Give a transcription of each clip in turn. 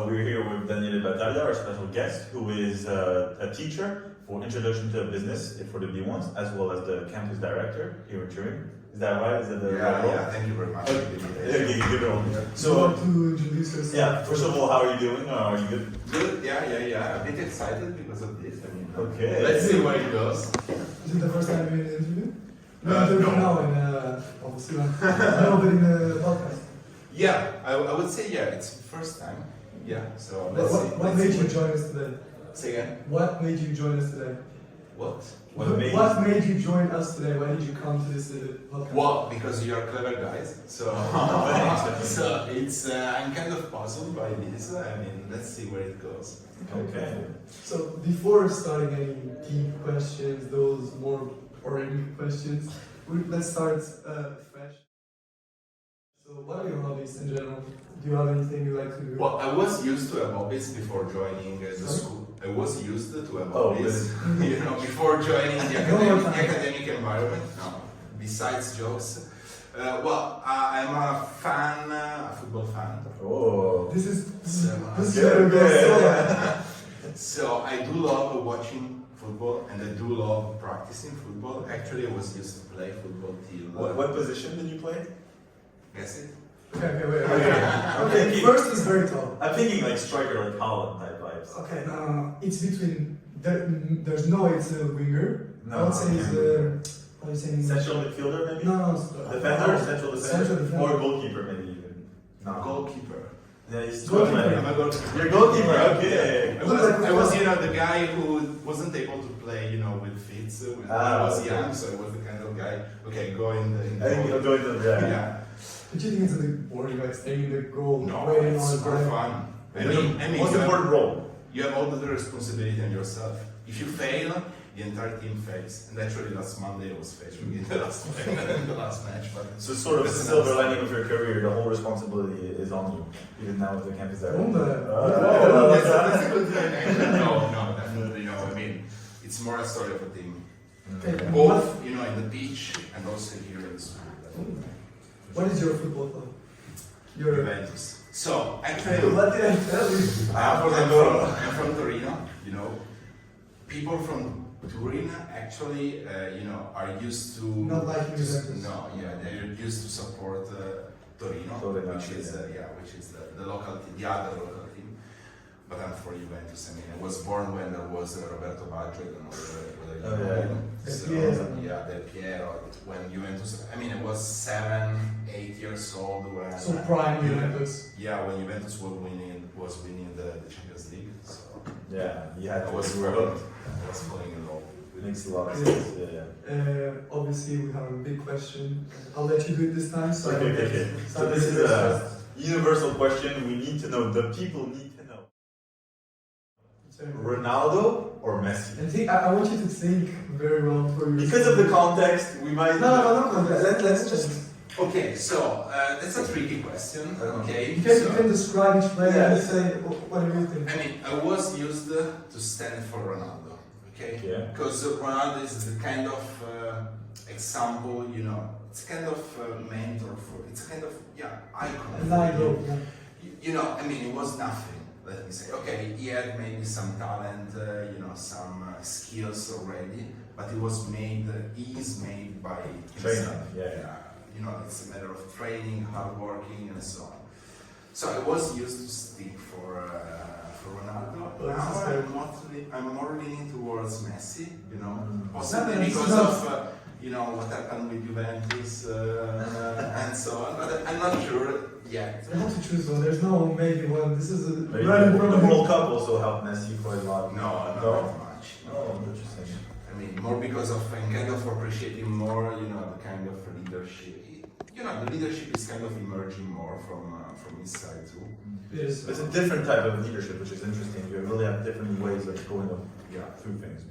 We're here with Daniele Battaglia, our special guest, who is a teacher for Introduction to Business for the B1s, as well as the campus director here in Turin. Is that right? Is that the right role? Yeah, thank you very much. Okay, good role. So, you want to introduce yourself? Yeah, first of all, how are you doing? Are you good? Good, yeah. A bit excited because of this. Okay. Let's see where it goes. Is it the first time you're in an interview? No. Obviously, no, but in the podcast. Yeah, I would say it's the first time. Yeah, so let's see. What made you join us today? Say again? What made you join us today? What? What made you join us today? Why did you come to this podcast? Well, because you are clever guys. So, so it's I'm kind of puzzled by this. I mean, let's see where it goes. Okay. So before starting any deep questions, those more boring questions, let's start fresh. So what are your hobbies in general? Do you have anything you like to do? Well, I was used to have hobbies before joining the school. I was used to have hobbies, before joining the academic environment. No, besides jokes. I'm a fan, a football fan. Oh. This is okay. So I do love watching football and I do love practicing football. Actually, I was used to play football till. What position did you play? Guess it. Okay, wait. Okay, first is very tall. I'm thinking like striker, like Holland type vibes. Okay, no. It's between. There's no. It's a winger. No, I would say it's how you saying? Central midfielder, maybe? No. Defender, central defender, Central defender. or goalkeeper, maybe even. No. Goalkeeper. Yeah, he's Goalkeeper. I'm a goalkeeper. You're goalkeeper, okay. I was, the guy who wasn't able to play, with feet when I was young, so I was the kind of guy. Okay, go in the. I think you'll go into the yeah. But you think it's a bit boring, like staying in the goal, No, waiting it's on super the fun. I mean, most important role. You have all the responsibility on yourself. If you fail, the entire team fails. And actually, last Monday I was failing in the last match. But So sort of the silver lining of your career, the whole responsibility is on you, even now with the campus there. that's a good thing. No, definitely no. I mean, it's more a story of a team. Okay. Both, in the pitch and also here in the school. What is your football club? Your Juventus. So actually, what did I tell you? I'm from Torino. People from Turin actually, are used to Not liking Juventus. No, they're used to support Torino, which is the local team, the other local team. But I'm for Juventus. I mean, I was born when there was Roberto Baggio. I don't know whether you know him. Del Piero. When Juventus, I mean, I was 7, 8 years old when. So prime Juventus. Yeah, when Juventus was winning the Champions League. So Yeah, you had I to was work. I was following it all. It makes a lot of sense. Yeah. Obviously, we have a big question. I'll let you do it this time. So Okay. So this is a universal question. We need to know. The people need to know. Ronaldo or Messi? And I want you to think very well for yourself. Because of the context, we might. No. Let's just. Okay, so that's a tricky question. Okay, You can describe each player and say what do you think. I mean, I was used to stand for Ronaldo. Okay, Yeah. because Ronaldo is the kind of example, it's kind of mentor for. It's kind of icon. And I go. I mean, it was nothing. Let me say. Okay, he had maybe some talent, some skills already, but he is made by himself. Training, yeah. It's a matter of training, hard working, and so on. So I was used to stick for Ronaldo. Now I'm more leaning towards Messi. Possibly because of what happened with Juventus and so on. But I'm not sure yet. You have to choose one. There's no maybe one. This is a Maybe the World Cup also helped Messi quite a lot. No, not that much. Oh, interesting. I mean, more because of I'm kind of appreciating more, the kind of leadership. The leadership is kind of emerging more from his side too. Yes. It's a different type of leadership, which is interesting. You really have different ways of going through things.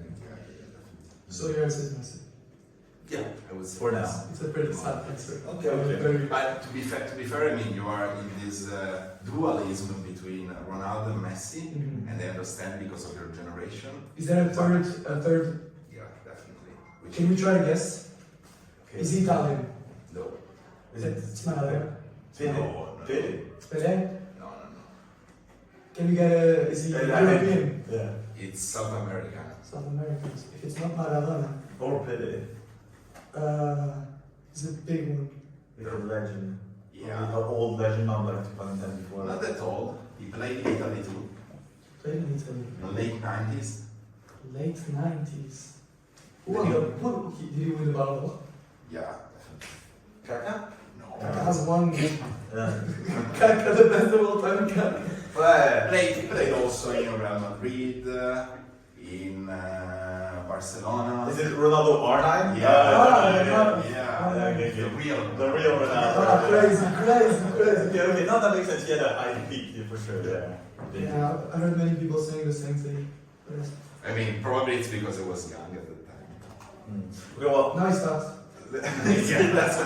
So your answer is Messi. Yeah, I would say For now. It's a pretty sad answer. Okay. But to be fair, I mean, you are in this dualism between Ronaldo and Messi, and I understand because of your generation. Is there a third? Yeah, definitely. Can we try to guess? Okay. Is he Italian? No. Is it It's not Italian. Fede? No. Fede? Pelé? No. Can we get a? Is he European? Yeah. It's South America. South Americans. If it's not Maradona, Or Pele. he's a big one. He's a legend. Yeah. An old legend, not like 2010 before. Not that old. He played in Italy too. Played in Italy. In the late 90s. Late 90s. Did he win the Ballon d'Or? Yeah. Kaka? No. Has one. Yeah. Kaka, the best of all time. Kaka. He played also in Real Madrid, in Barcelona. Is it Ronaldo R9? Yeah. Okay, The real. The real Ronaldo. Ah, crazy. Yeah, okay, no, that makes sense. He had a high peak, yeah, for sure, yeah. Yeah, I heard many people saying the same thing. I mean, probably it's because I was young at the time. Okay, well, Now he stops. Yeah, that's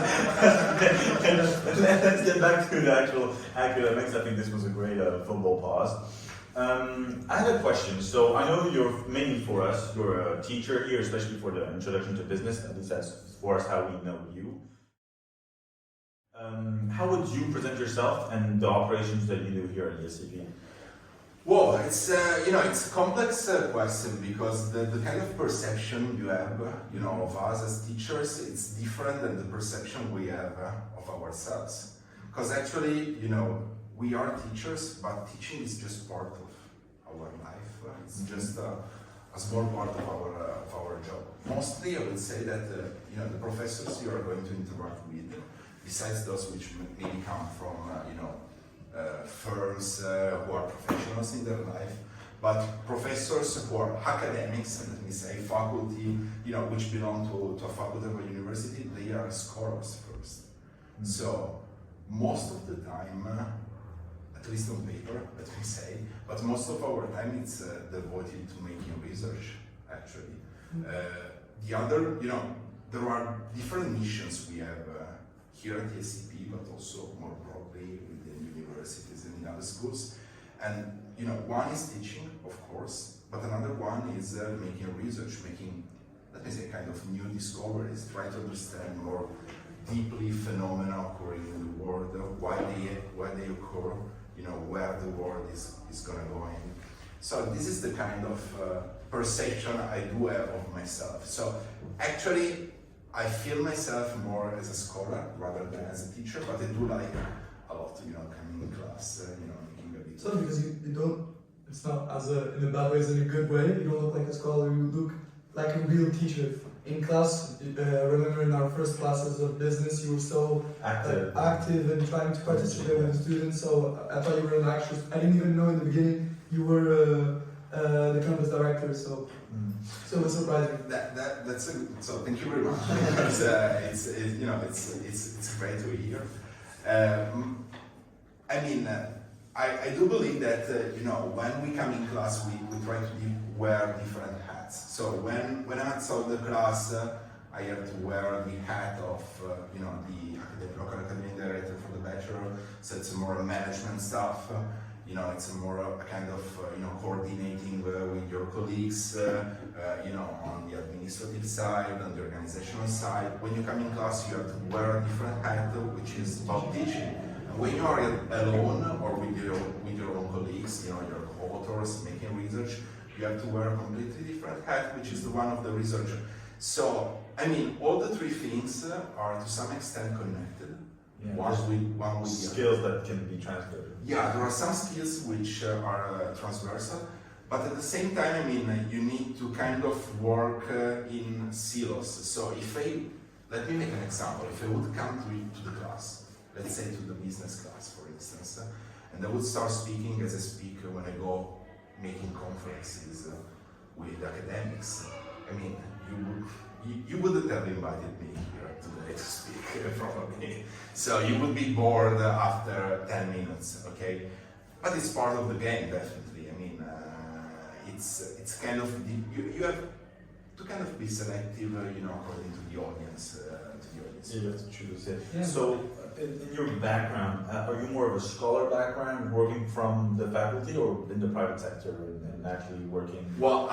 let's get back to the actual academics. I think this was a great football pause. I had a question. So I know you're mainly for us, you're a teacher here, especially for the introduction to business. At least that's for us how we know you. How would you present yourself and the operations that you do here at ESCP? Well, it's it's a complex question because the kind of perception you have, of us as teachers, it's different than the perception we have of ourselves. Because actually, we are teachers, but teaching is just part of our life. It's just a small part of our job. Mostly, I would say that the professors you are going to interact with, besides those which maybe come from firms who are professionals in their life, but professors who are academics, let me say, faculty, which belong to a faculty of a university, they are scholars first. So most of the time, at least on paper, let me say, but most of our time it's devoted to making research, actually. The other, there are different missions we have here at the SCP, but also more broadly within universities and in other schools. And one is teaching, of course, but another one is making research, making, let me say, kind of new discoveries, trying to understand more deeply phenomena occurring in the world, why they occur, where the world is going to go in. So this is the kind of perception I do have of myself. So actually, I feel myself more as a scholar rather than as a teacher, but I do like a lot, coming in class, making a bit. So because you don't, it's not in a bad way, it's in a good way. You don't look like a scholar. You look like a real teacher. In class, remember in our first classes of business, you were so active and trying to participate with the students. So I thought you were an actress. I didn't even know in the beginning you were the campus director. So it was surprising. So thank you very much. Because, it's great to hear. I do believe that when we come in class, we try to wear different hats. So when I'm outside the class, I have to wear the hat of the local academic director for the bachelor. So it's more management stuff. It's more a kind of coordinating with your colleagues. On the administrative side, on the organizational side. When you come in class, you have to wear a different hat, which is about teaching. When you are alone or with your own colleagues, your co-authors making research, you have to wear a completely different hat, which is the one of the researcher. So, all the three things are to some extent connected. Yeah, one with skills that can be transferred. Yeah, there are some skills which are transversal, but at the same time, you need to kind of work in silos. So let me make an example. If I would come to the class, let's say to the business class, for instance, and I would start speaking as a speaker when I go making conferences with academics. You wouldn't have invited me here today to speak, probably. So you would be bored after 10 minutes, okay? But it's part of the game, definitely. It's kind of you have to kind of be selective, according to the audience. You have to choose it. Yeah. So, in your background, are you more of a scholar background, working from the faculty, or in the private sector and actually working? Well,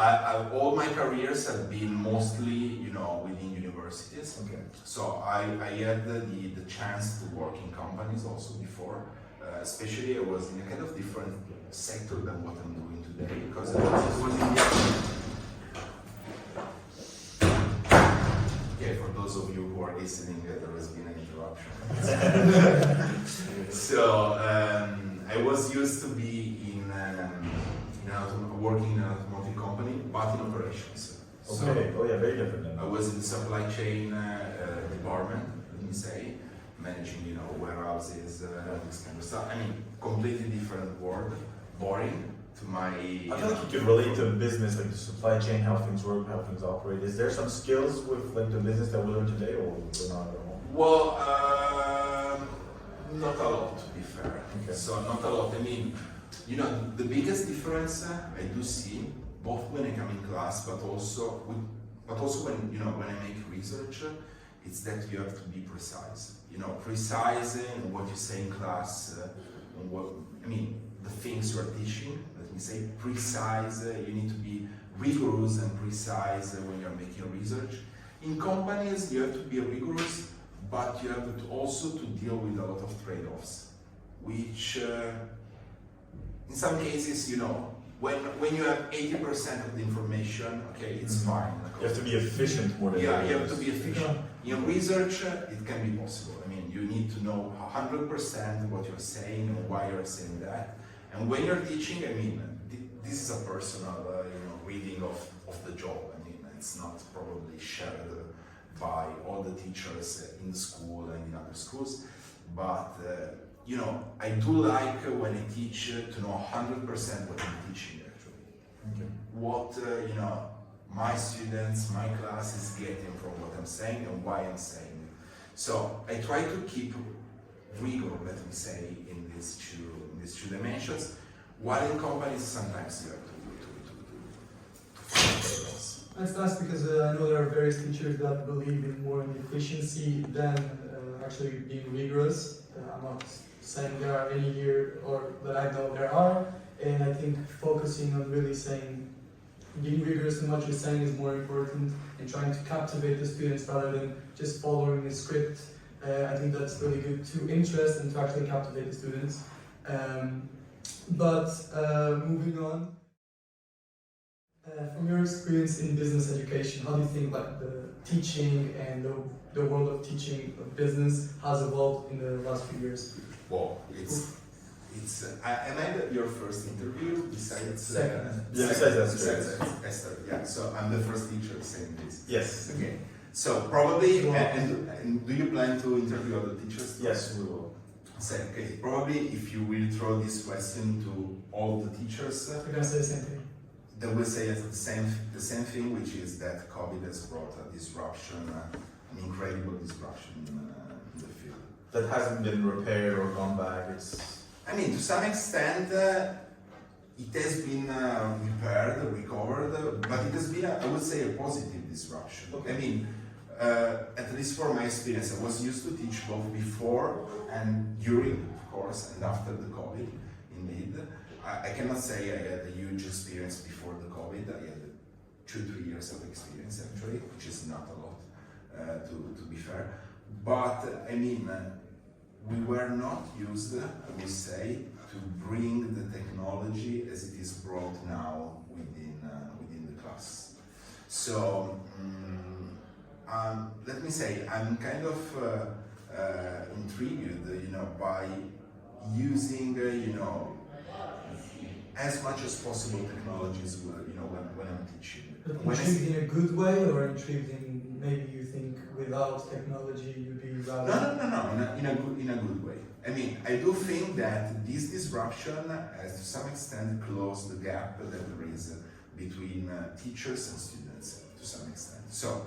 all my careers have been mostly, within universities. Okay. So I had the chance to work in companies also before. especially I was in a kind of different sector than what I'm doing today, because it was in the okay, for those of you who are listening, there has been an interruption. So I was used to be working in an automotive company, but in operations. Okay. Oh yeah, very different then. I was in the supply chain department, let me say, managing, warehouses, this kind of stuff. I mean, completely different world, boring to my. I feel like you could relate to business, like the supply chain, how things work, how things operate. Is there some skills with like the business that we learn today, or not at all? Well, not a lot, to be fair. Okay. So not a lot. I mean, the biggest difference I do see, both when I come in class, but also when when I make research, it's that you have to be precise. Precise in what you say in class, the things you are teaching. Let me say precise. You need to be rigorous and precise when you are making research. In companies, you have to be rigorous, but you have to also to deal with a lot of trade-offs, which in some cases, when you have 80% of the information, okay, it's fine. You have to be efficient more than you have to be efficient. In research, it can be possible. I mean, you need to know 100% what you're saying and why you're saying that. And when you're teaching, I mean, this is a personal, reading of the job. I mean, it's not probably shared by all the teachers in the school and in other schools, but I do like when I teach to know 100% what I'm teaching actually. Okay. What my students, my class is getting from what I'm saying and why I'm saying it. So I try to keep rigor, let me say, in these two dimensions. While in companies, sometimes you have to follow those. That's nice because I know there are various teachers that believe in more in efficiency than actually being rigorous. I'm not saying there are any here, or that I know there are, and I think focusing on really saying, being rigorous in what you're saying is more important, and trying to captivate the students rather than just following a script. I think that's really good to interest and to actually captivate the students. But moving on, from your experience in business education, how do you think like the teaching and the world of teaching of business has evolved in the last few years? Well, it's. Am I your first interview besides? Second. Yeah, besides Esther. Yeah. So I'm the first teacher saying this. Yes. Okay. So probably, and do you plan to interview other teachers? Yes, we will. So, okay. Probably, if you will throw this question to all the teachers, They're gonna say the same thing. they will say the same thing, which is that COVID has brought a disruption, an incredible disruption in the field. That hasn't been repaired or gone back. I mean, to some extent, it has been repaired, recovered, but it has been, I would say, a positive disruption. Okay. I mean, at least for my experience, I was used to teach both before and during, of course, and after the COVID, indeed. I cannot say I had a huge experience before the COVID. I had 2-3 years of experience, actually, which is not a lot, to be fair. But, I mean, we were not used, I would say, to bring the technology as it is brought now within the class. So let me say, I'm kind of intrigued, by using, as much as possible technologies, when I'm teaching. But intrigued in a good way, or intrigued in maybe you think without technology you'd be rather... No, in a good way. I mean, I do think that this disruption has to some extent closed the gap that there is between teachers and students, to some extent. So,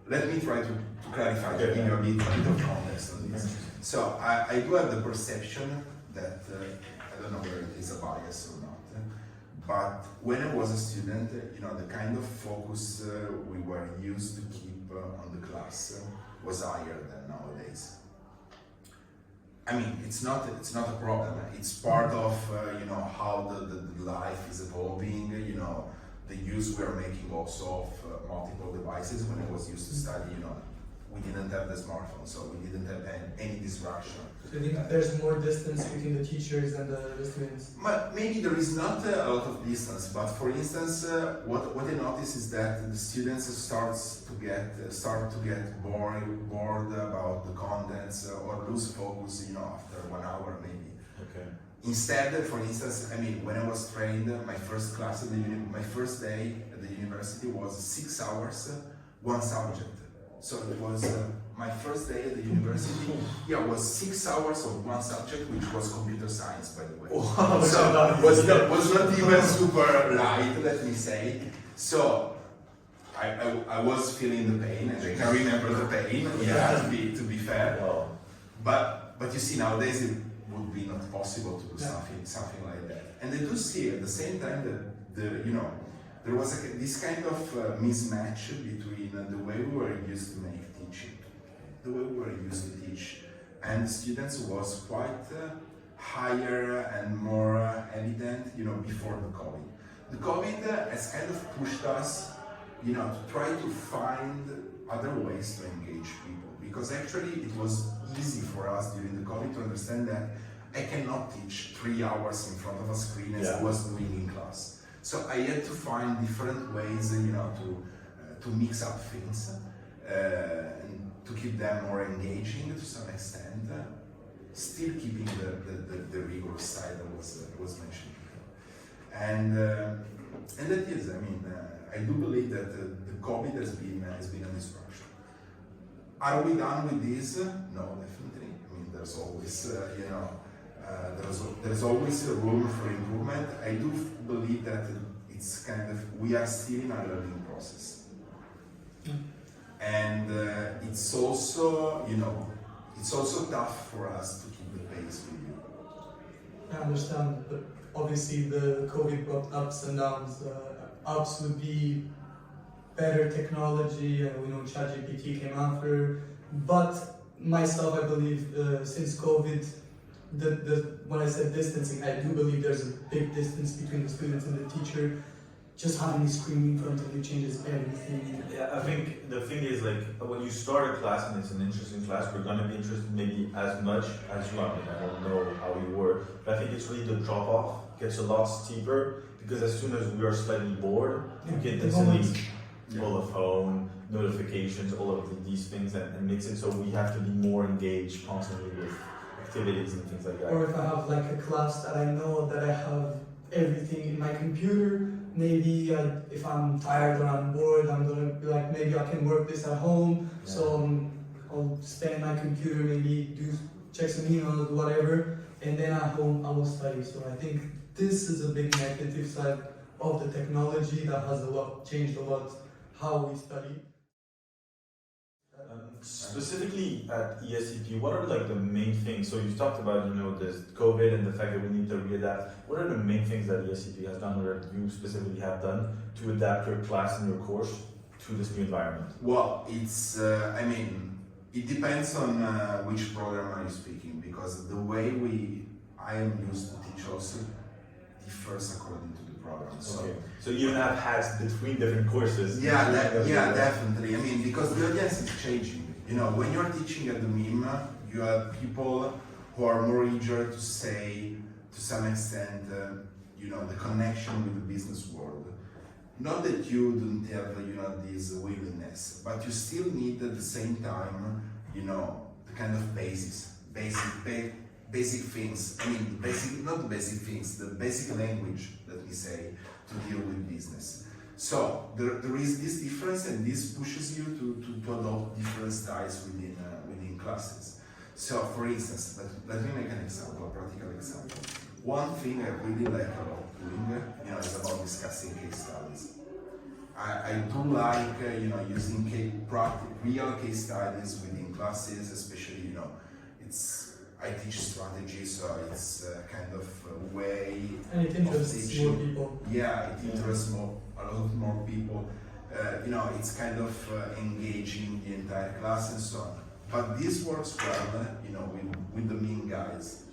let me try to clarify, to give you a bit of context on this. So, I do have the perception that, I don't know whether it is a bias or not, but when I was a student, the kind of focus we were used to keep on the class was higher than nowadays. I mean, it's not a problem. It's part of how the life is evolving. The use we are making also of multiple devices. When I was used to study, we didn't have the smartphone, so we didn't have any distraction. So you think there's more distance between the teachers and the students? But maybe there is not a lot of distance, but for instance, what I notice is that the students start to get bored about the contents or lose focus, after 1 hour maybe. Okay. Instead, for instance, when I was trained, my first class my first day at the university was 6 hours, one subject. So it was my first day at the university. Yeah, it was 6 hours of one subject, which was computer science, by the way. Wow, so was not even super light, let me say. So I was feeling the pain, and I can remember the pain. Yeah, to be fair. Wow. But you see, nowadays it would be not possible to do something like that. And I do see at the same time that there was this kind of mismatch between the way we were used to make teaching, the way we were used to teach, and the students was quite higher and more evident, before the COVID. The COVID has kind of pushed us, to try to find other ways to engage people, because actually it was easy for us during the COVID to understand that I cannot teach 3 hours in front of a screen as I was doing in class. So I had to find different ways, to mix up things, and to keep them more engaging to some extent, still keeping the rigorous side I was mentioning before. And that is, I do believe that the COVID has been a disruption. Are we done with this? No, definitely. There's always, there's always a room for improvement. I do believe that it's we are still in a learning process. And it's also, it's also tough for us to keep the pace with you. I understand, but obviously the COVID brought ups and downs. Ups would be better technology, and we know ChatGPT came after. But myself, I believe, since COVID, when I said distancing, I do believe there's a big distance between the students and the teacher. Just having a screen in front of you changes everything. Yeah, I think the thing is, when you start a class and it's an interesting class, we're going to be interested maybe as much as you are. I don't know how you were, but I think it's really the drop off gets a lot steeper, because as soon as we are slightly bored, we get instantly pull the phone, notifications, all of these things, and makes it so we have to be more engaged constantly with activities and things like that. Or if I have a class that I know that I have everything in my computer, maybe if I'm tired or I'm bored, I'm gonna be maybe I can work this at home. Yeah. So I'll stay in my computer, maybe check some emails, whatever, and then at home I will study. So I think this is a big negative side of the technology that has changed a lot how we study. Specifically at ESCP, what are the main things? So you've talked about this COVID and the fact that we need to readapt. What are the main things that ESCP has done, or that you specifically have done to adapt your class and your course to this new environment? Well, it's it depends on which program are you speaking, because the way I am used to teach also differs according to the program. So you even have hats between different courses. Yeah, definitely. Because the audience is changing. When you're teaching at the MIM, you have people who are more eager to say, to some extent, the connection with the business world. Not that you don't have, this willingness, but you still need at the same time, the kind of basic things. Not the basic things, the basic language, let me say, to deal with business. So there is this difference, and this pushes you to adopt different styles within classes. So, for instance, let me make an example, a practical example. One thing I really like about doing, is about discussing case studies. I do like, using real case studies within classes, especially, I teach strategy, so it's a kind of a way. And it interests more people. Yeah, it interests a lot more people. It's kind of engaging the entire class and so on. But this works well, with the mean guys.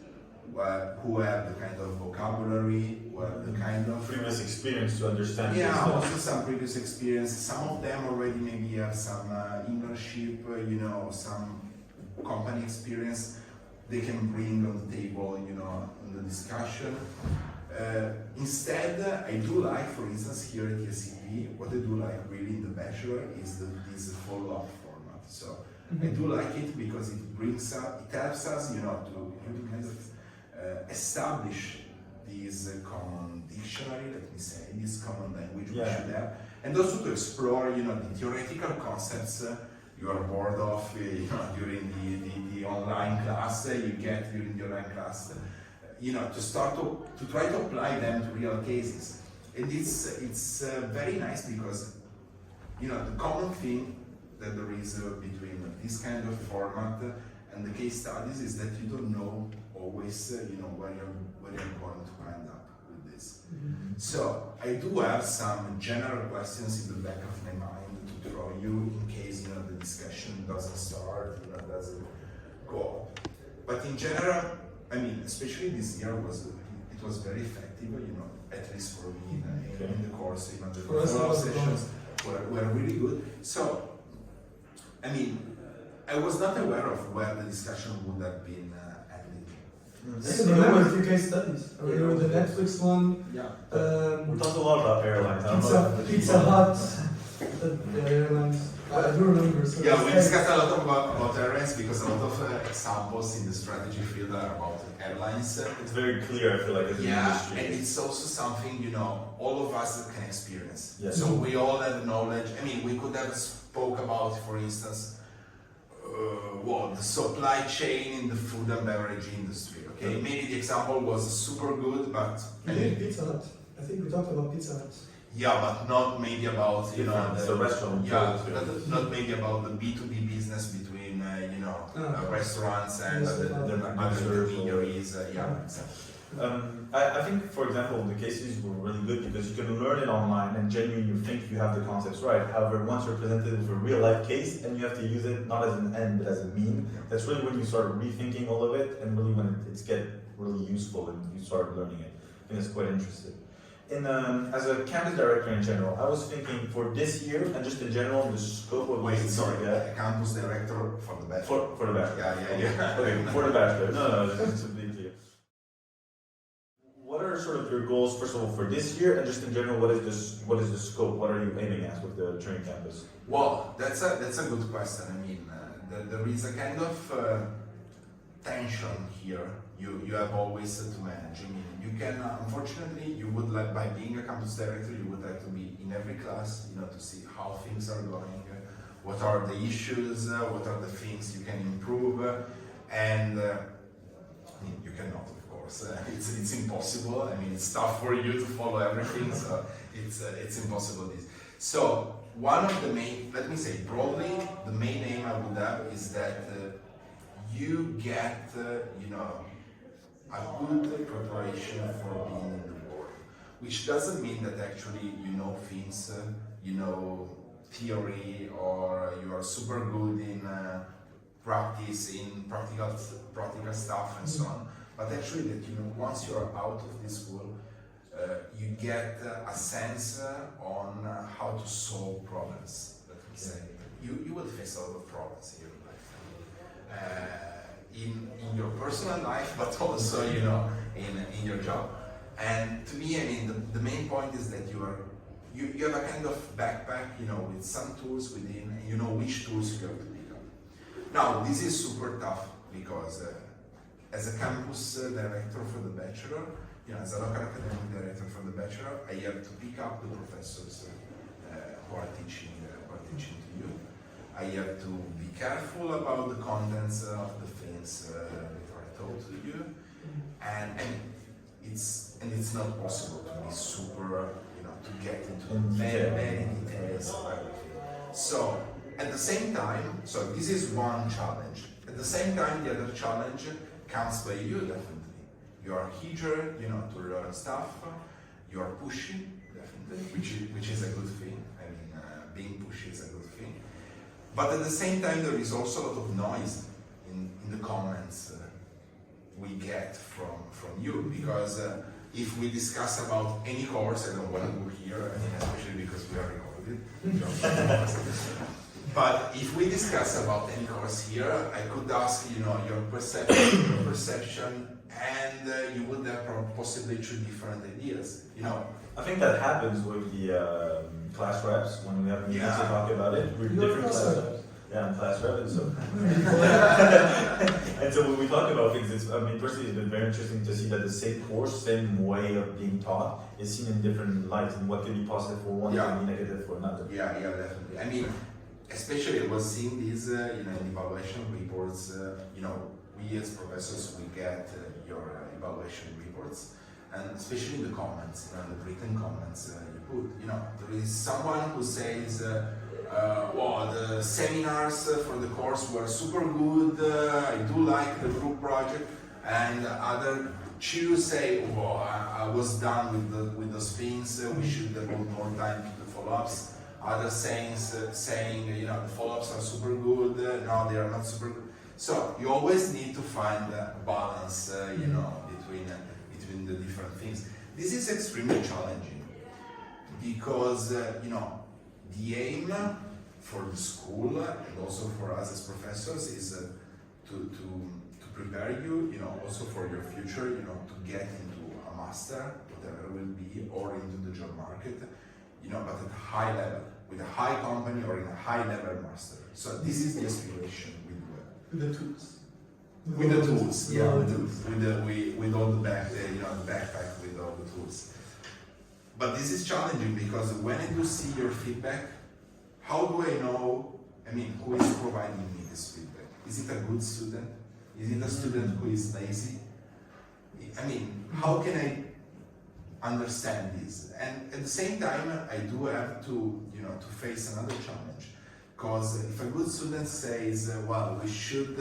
who have the kind of vocabulary, who have the kind of Previous experience to understand. yeah, this stuff. also some previous experience. Some of them already maybe have some internship, some company experience they can bring on the table, in the discussion. Instead, I do like, for instance, here at ESCP, what I do like really in the bachelor is this follow-up format. So I do like it because it helps us, to kind of establish this common dictionary, let me say, this common language we should have, and also to explore, the theoretical concepts you are bored of, during the online class you get during the online class, to start to try to apply them to real cases. And it's very nice because, the common thing that there is between this kind of format and the case studies is that you don't know always, where you're going to end up with this. So I do have some general questions in the back of my mind to throw you in case, the discussion doesn't start, doesn't go on. But in general, especially this year it was very effective, at least for me in the course, the follow-up sessions were really good. So, I was not aware of where the discussion would have been ending. I remember a few case studies. I remember the Netflix one. Yeah. We talked a lot about airlines. I don't know. Pizza Hut, the airlines. I do remember. So yeah, we discussed a lot about airlines because a lot of examples in the strategy field are about airlines. It's very clear, I feel like, as an industry. And it's also something, all of us can experience. Yeah. So we all have knowledge. We could have spoke about, for instance, the supply chain in the food and beverage industry. Okay, maybe the example was super good, but Pizza Hut. I think we talked about Pizza Hut. yeah, but not maybe about the restaurant. Yeah, not maybe about the B2B business between restaurants and the intermediaries. Exactly. I think, for example, the cases were really good because you can learn it online and genuinely you think you have the concepts right. However, once you're presented with a real life case and you have to use it not as an end but as a mean, that's really when you start rethinking all of it and really when it's get really useful and you start learning it. I think it's quite interesting. As a campus director in general, I was thinking for this year and just in general the scope of campus director for the bachelor. For the bachelor. Yeah. Okay, for the bachelor. No, it's a big deal. What are sort of your goals, first of all, for this year, and just in general, what is the scope? What are you aiming at with the training campus? Well, that's a good question. There is a kind of tension here. You have always to manage. You can, unfortunately, you would like, by being a campus director, you would like to be in every class, to see how things are going, what are the issues, what are the things you can improve, and you cannot, of course. It's impossible. It's tough for you to follow everything, so it's impossible. So one of the main, let me say broadly, the main aim I would have is that you get, a good preparation for being in the world, which doesn't mean that actually you know things, theory, or you are super good in practice, in practical stuff and so on. But actually that once you are out of this world, you get a sense on how to solve problems. Let me say, you will face a lot of problems in your life. In your personal life, but also in your job. And to me, the main point is that you have a kind of backpack, with some tools within, and you know which tools you have to pick up. Now, this is super tough because as a campus director for the bachelor, as a local academic director for the bachelor, I have to pick up the professors who are teaching to you. I have to be careful about the contents of the things that are taught to you, and it's not possible to be super, to get into very details of everything. So at the same time, so this is one challenge. At the same time, the other challenge comes by you definitely. You are eager, to learn stuff. You are pushy, definitely, which is a good thing. Being pushy is a good thing. But at the same time, there is also a lot of noise in the comments we get from you, because if we discuss about any course, I don't want to go here, I mean, especially because we are recorded. But if we discuss about any course here, I could ask, your perception, and you would have possibly two different ideas, I think that happens with the class reps when we have meetings to talk about it. We're different class reps. Yeah, I'm class rep, and so and so when we talk about things, personally, it's been very interesting to see that the same course, same way of being taught, is seen in different lights, and what can be positive for one can be negative for another. Yeah, definitely. I mean, especially I was seeing these, in evaluation reports. We as professors, we get your evaluation reports, and especially in the comments, the written comments you put. There is someone who says, the seminars for the course were super good. I do like the group project, and other two say, I was done with the spins. We should devote more time to the follow-ups. Others saying, the follow-ups are super good. No, they are not super good. So you always need to find a balance, between the different things. This is extremely challenging because, the aim for the school and also for us as professors is to prepare you, also for your future, to get into a master, whatever it will be, or into the job market, but at a high level, with a high company or in a high level master. So this is the aspiration we do. With the tools. With the tools, with all the backpack with all the tools. But this is challenging because when I do see your feedback, how do I know, who is providing me this feedback? Is it a good student? Is it a student who is lazy? How can I understand this? And at the same time, I do have to face another challenge. Because if a good student says, we should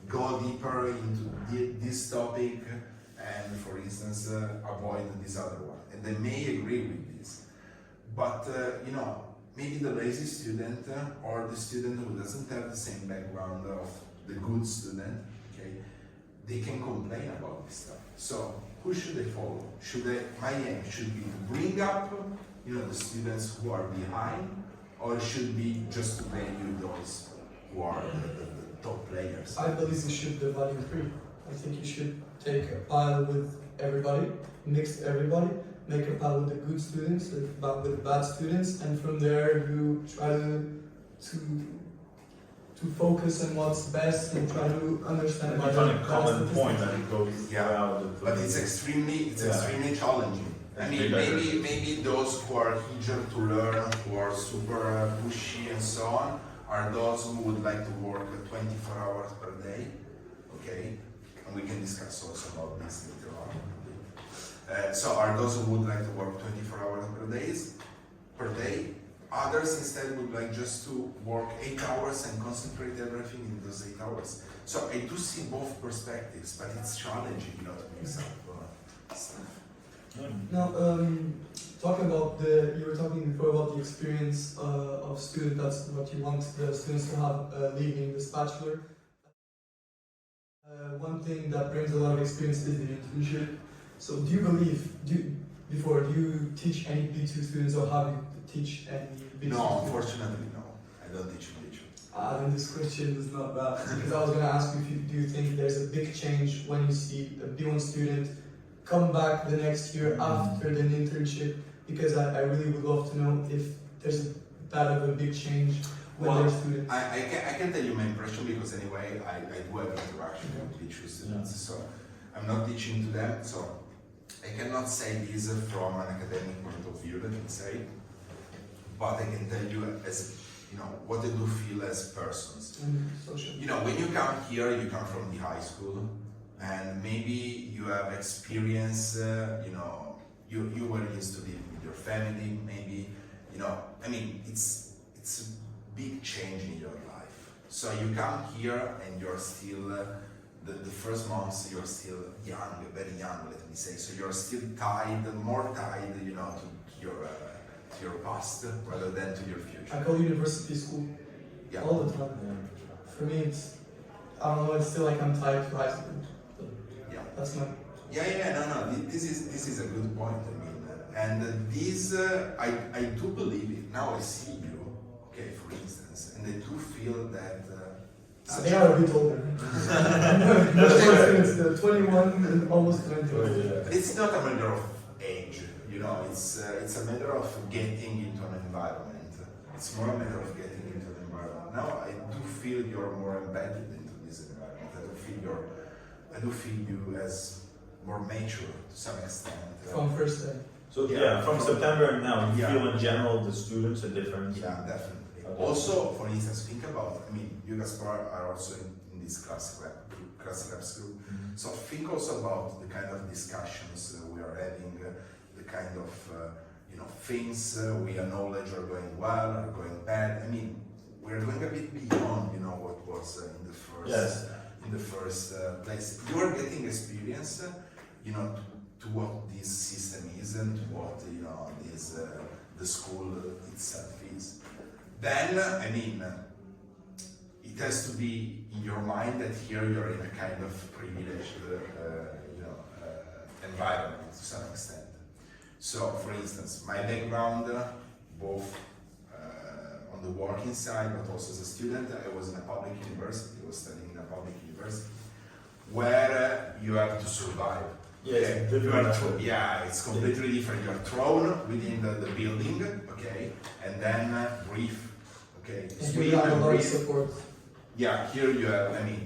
go deeper into this topic and, for instance, avoid this other one. And they may agree with this. But, maybe the lazy student or the student who doesn't have the same background of the good student, they can complain about this stuff. So who should they follow? My aim should be to bring up, the students who are behind, or should be just to value those who are the top players? I believe you should value free. I think you should take a pile with everybody, mix everybody, make a pile with the good students, with the bad students, and from there you try to focus on what's best and try to understand. And you find a common point that it goes throughout. But it's extremely challenging. Maybe those who are eager to learn, who are super pushy and so on, are those who would like to work 24 hours per day, and we can discuss also about this later on. So are those who would like to work 24 hours per day. Others instead would like just to work 8 hours and concentrate everything in those 8 hours. So I do see both perspectives, but it's challenging, to mix up stuff. Now, talking about you were talking before about the experience of student. That's what you want the students to have leaving this bachelor. One thing that brings a lot of experience is the internship. So, do you teach any B2 students, or have you teach any B2 No, students? unfortunately, no. I don't teach B2. Then this question is not bad, because I was going to ask you, do you think there's a big change when you see a B1 student come back the next year after an internship? Because I really would love to know if there's that of a big change when they're students. I can tell you my impression, because anyway, I do have interaction with B2 students, so I'm not teaching to them, so I cannot say this from an academic point of view, let me say, but I can tell you as what I do feel as persons. Social. When you come here, you come from the high school, and maybe you have experience, you were used to live with your family, maybe, it's a big change in your life. So you come here and you're still, the first months you're still young, very young, let me say. So you're still more tied, to your past rather than to your future. I call university school all the time. For me, it's still like I'm tied to high school. That's my. No. This is a good point. I mean, and this I do believe it. Now I see you, okay, for instance, and I do feel that. They are a bit older. It's 21 and almost 20. It's not a matter of age, you know. It's a matter of getting into an environment. It's more a matter of getting into an environment. Now I do feel you're more embedded into this environment. I do feel you as more mature to some extent. From first day. So from September and now, you Yeah. feel in general the students are different. Yeah, definitely. Okay. Also, for instance, think about, I mean, you guys are also in this class reps group. Mhm. So think also about the kind of discussions we are having, the kind of, things we acknowledge are going well, are going bad. I mean, we're going a bit beyond, what was in the first, Yes. place. You are getting experience, to what this system is and to what, the school itself is. Then, I mean, it has to be in your mind that here you're in a kind of privileged, environment to some extent. So, for instance, my background, both on the working side, but also as a student, I was in a public university. I was studying in a public university where you have to survive. Yeah, it's different. It's completely different. You're thrown within the building, okay, and then breathe, okay. And you have a lot of support. Yeah, here you have. I mean,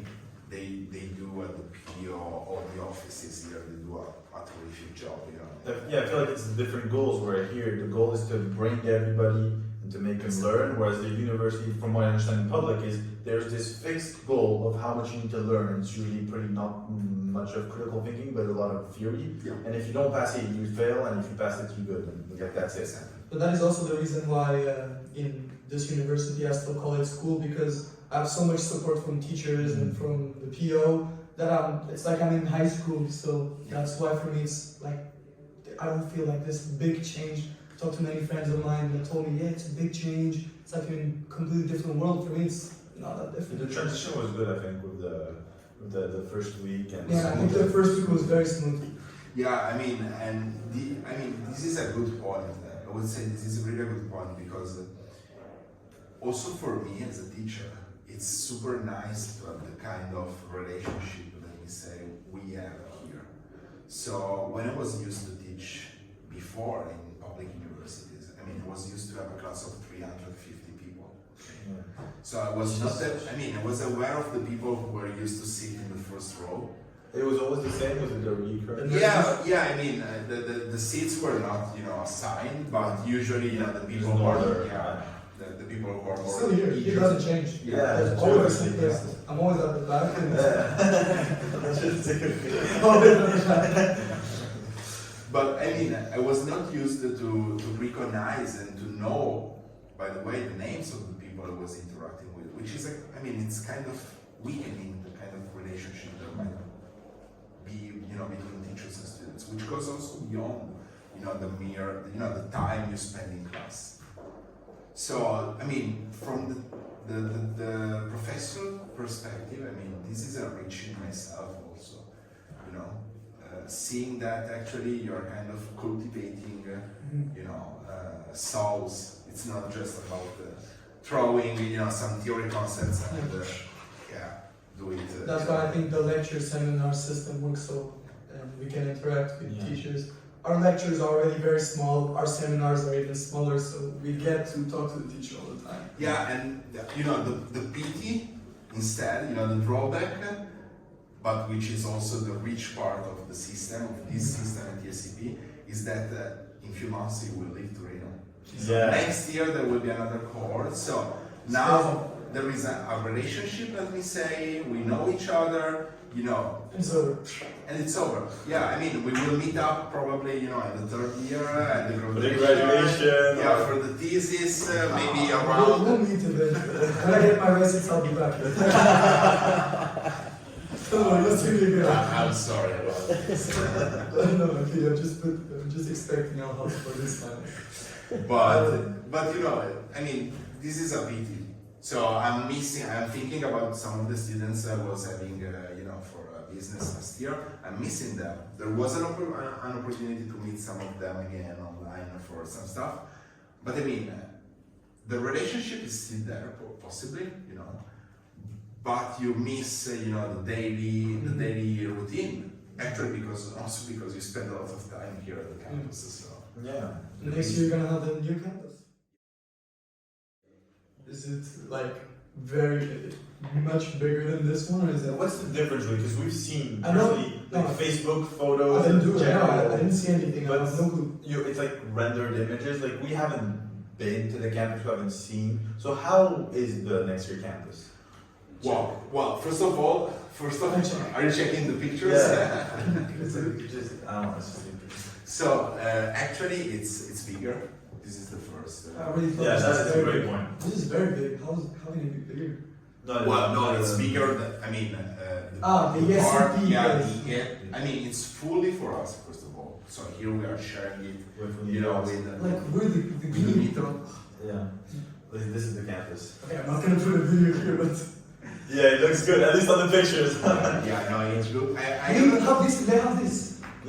they do at the PO or the offices here. They do a terrific job, I feel like it's different goals. Where here the goal is to bring everybody and to make them learn, whereas the university, from what I understand in public, is there's this fixed goal of how much you need to learn, and it's usually pretty not much of critical thinking, but a lot of theory. Yeah. And if you don't pass it, you fail, and if you pass it, you're good. And that's it. But that is also the reason why in this university I still call it school, because I have so much support from teachers and from the PO that it's like I'm in high school. So that's why for me it's like I don't feel like this big change. I talked to many friends of mine that told me, it's a big change. It's like you're in a completely different world. For me, it's not that different. The transition was good, I think, with the first week. And Yeah, I think the first week was very smooth. Yeah, I mean, this is a good point. I would say this is a really good point because also for me as a teacher, it's super nice to have the kind of relationship that we say we have here. So when I was used to teach before in public universities, I mean, I was used to have a class of 350 people. Yeah. So I was not that, I was aware of the people who were used to sit in the first row. It was always the same. Was it the recurrent? The seats were not, assigned, but usually, the people who are, the people who are more Still here, it doesn't change. Yeah, There's always some places. I'm always at the back. And But I was not used to recognize and to know, by the way, the names of the people I was interacting with, which is, it's kind of weakening the kind of relationship that might be, between teachers and students, which goes also beyond, the time you spend in class. So, from the professional perspective, this is enriching myself also, seeing that actually you're kind of cultivating, souls. It's not just about throwing, some theory concepts and do it. that's why I think the lecture seminar system works so we can interact with teachers. Our lectures are already very small, our seminars are even smaller, so we get to talk to the teacher all the time. Yeah, and the pity instead, the drawback, but which is also the rich part of the system, of this system at TSCP, is that in few months you will leave Torino. So next year there will be another cohort. So now there is a relationship, let me say, we know each other, It's over. and it's over. Yeah, we will meet up probably, in the third year at the graduation. Yeah, for the thesis, maybe We'll around. meet eventually. When I get my receipts, I'll be back. Don't worry, let's give you a I'm sorry about this. No, okay, I'm just expecting our help for this time. But this is a pity. So I'm thinking about some of the students I was having, for business last year. I'm missing them. There was an opportunity to meet some of them again online for some stuff. But I mean, the relationship is still there, possibly, but you miss, the daily routine. Actually, because you spend a lot of time here at the campus. So Yeah. Next year you're gonna have the new campus. Is it like very much bigger than this one, or is it? What's the difference? Because we've seen I know- personally, like Facebook photos. I didn't do and it. No, general, I didn't see anything. I But have no clue. it's like rendered images. Like we haven't been to the campus, we haven't seen. So how is the next year campus? well, first of all, are you checking the pictures? Yeah. It's just, I don't know. It's just So actually, it's bigger. This is the first. I really thought yeah, this that's is a very great big. point. This is very big. How can it be bigger? No, it's bigger. The SCP, yes. It's fully for us, first of all. So here we are sharing it, with Like really the with the green. meter. Yeah. This is the campus. Okay, I'm not gonna put a video here, but Yeah, it looks good, at least on the pictures. Yeah, no, it's good. they even have this. They have this.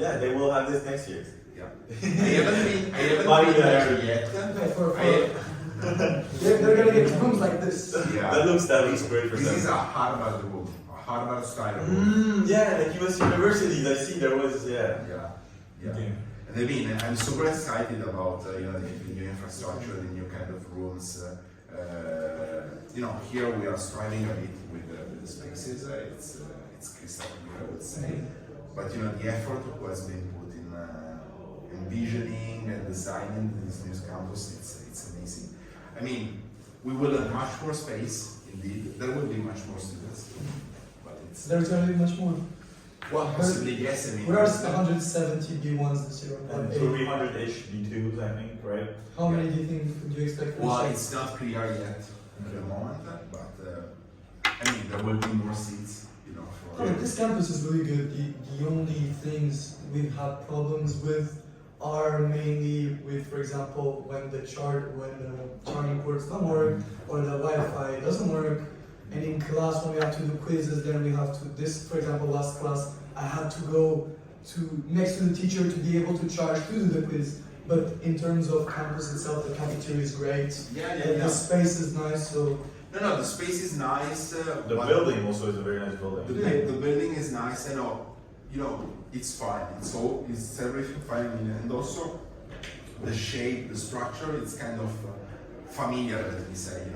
Yeah, they will have this next year. Yeah. I haven't been Why there you- yet. Okay, for I- they're gonna get rooms like this. Yeah. That looks great for This them. is a Harvard room, a Harvard style room. Yeah, like US universities, I see there was, yeah. Yeah. Okay. And I'm super excited about the new infrastructure, the new kind of rooms. Here we are striving a bit with the spaces. It's crystal clear, I would say. But the effort was being put in envisioning and designing this new campus. It's amazing. We will have much more space. Indeed, there will be much more students. But it's There's gonna be much more. possibly yes. We are 170 B1s this year. And 300-ish B2s, I think, right? How many do you expect? for Well, this year? it's not clear yet at the moment, but there will be more seats, Oh, this campus is really good. The only things we've had problems with are mainly with, for example, when the charging ports don't work or the Wi-Fi doesn't work. And in class, when we have to do quizzes, then we have to. For example, last class, I had to go to next to the teacher to be able to charge to do the quiz. But in terms of campus itself, the cafeteria is great. The space is nice, so. No, the space is nice. The building also is a very nice building. The building is nice, and it's fine. It's everything fine, and also the shape, the structure, it's kind of familiar. Let me say,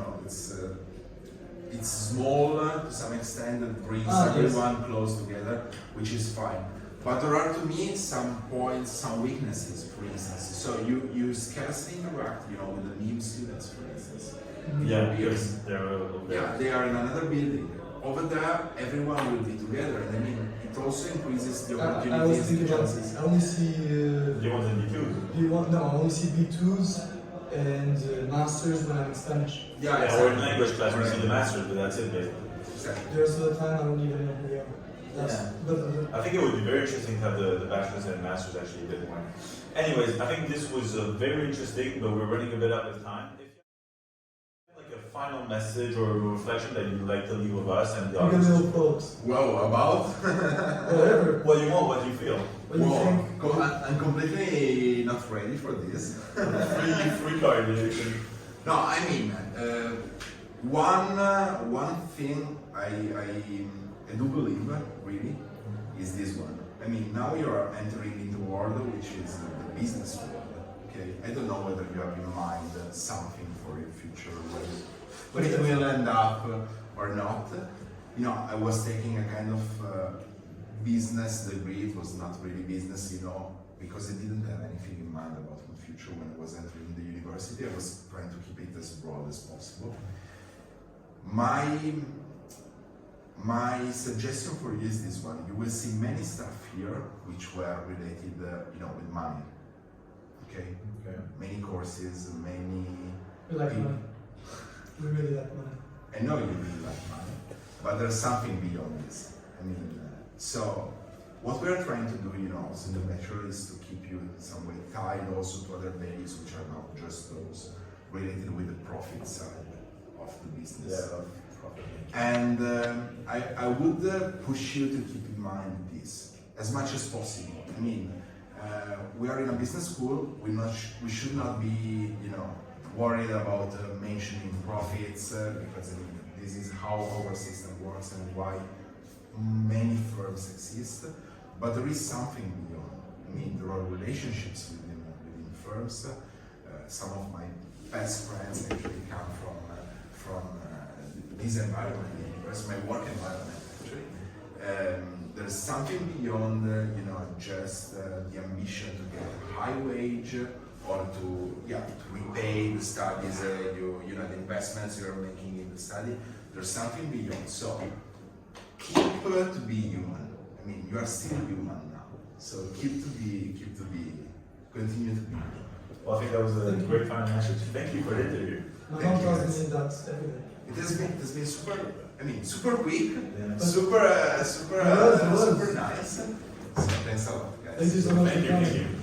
it's small to some extent. It brings everyone close together, which is fine. But there are, to me, some points, some weaknesses. For instance, so you scarcely interact, with the new students, for instance. Yeah, Because they're they are in another building. Over there, everyone will be together. And it also increases the I was opportunities, the thinking about. chances. I only see. B1s and B2s. I only see B2s and masters when I'm in Spanish. Yeah, or in language class, we see the masters, but that's it basically. Exactly. The rest of the time, I don't even know who they are. I think it would be very interesting to have the bachelor's and master's actually a bit more. Anyways, I think this was very interesting, but we're running a bit out of time. If you have like a final message or a reflection that you'd like to leave with us and the You can audience, little quotes. Well, about? Whatever. what you want, what you feel. What do you think? I'm completely not ready for this. Free card. You can- No, one thing I do believe, really, is this one. Now you are entering into a world which is the business world. Okay, I don't know whether you have in mind something for your future, where it will end up or not. I was taking a kind of business degree. It was not really business, because I didn't have anything in mind about my future when I was entering the university. I was trying to keep it as broad as possible. My suggestion for you is this one. You will see many stuff here which were related, with money. Okay? Many courses, many. We like money. We really like money. I know you really like money, but there's something beyond this. So what we are trying to do, also in the bachelor, is to keep you in some way tied also to other values which are not just those related with the profit side of of the business. Yeah, of profit making. And I would push you to keep in mind this as much as possible. I mean, we are in a business school. We should not be, worried about mentioning profits because this is how our system works and why many firms exist. But there is something beyond. I mean, there are relationships within firms. Some of my best friends actually come from this environment, because my work environment actually. There's something beyond, just the ambition to get a high wage or to repay the studies, the investments you're making in the study. There's something beyond. So keep to be human. I mean, you are still human now. So continue to be. Well, I think that was a great final message. Thank you for the interview. My mom tells me that every day. It has been super quick, Yeah. super It was. nice. So thanks a lot, guys. Thank you so much Thank for you. coming.